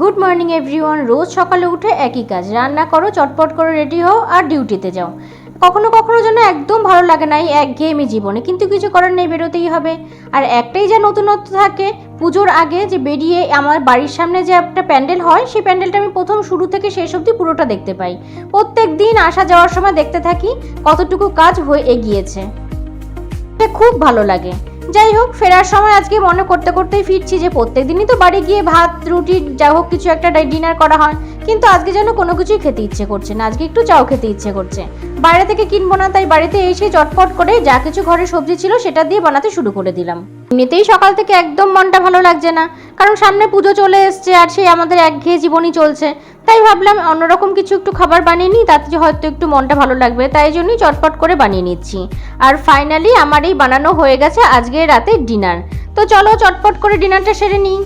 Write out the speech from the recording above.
Good morning everyone. রোজ সকালে উঠে একই কাজ, রান্না করো, চটপট করে রেডি হও আর ডিউটিতে যাও। কখনো কখনো যেন একদম ভালো লাগে না এই একঘেয়েমি জীবনে, কিন্তু কিছু করার নেই, বেরোতেই হবে। আর একটাই যা নতুনত্ব থাকে পুজোর আগে, যে বেরিয়ে আমার বাড়ির সামনে যে একটা প্যান্ডেল হয়, সেই প্যান্ডেলটা আমি প্রথম শুরু থেকে শেষ অবধি পুরোটা দেখতে পাই। প্রত্যেক দিন আসা যাওয়ার সময় দেখতে থাকি কতটুকু কাজ হয়ে এগিয়েছে, এটা খুব ভালো লাগে। যাই হোক, ফেরার সময় আজকে মনে করতে করতেই ফিরছি যে প্রত্যেকদিনই তো বাড়ি গিয়ে ভাত রুটি যা হোক কিছু একটা ডিনার করা হয়, কিন্তু আজকে যেন কোনো কিছুই খেতে ইচ্ছে করছে না। আজকে একটু চাও খেতে ইচ্ছে করছে, বাইরে থেকে কিনবো না, তাই বাড়িতে এসে চটপট করে যা কিছু ঘরে সবজি ছিল সেটা দিয়ে বানাতে শুরু করে দিলাম। এমনিতেই সকাল থেকে একদম মনটা ভালো লাগছে না, কারণ সামনে পুজো চলে এসছে আর সেই আমাদের একঘেয়ে জীবনই চলছে। তাই ভাবলাম অন্যরকম কিছু একটু খাবার বানিয়ে নিই, তাতে হয়তো একটু মনটা ভালো লাগবে, তাই জন্যই চটপট করে বানিয়ে নিচ্ছি। আর ফাইনালি আমার এই বানানো হয়ে গেছে আজকে রাতের ডিনার। তো চলো চটপট করে ডিনারটা সেরে নিই।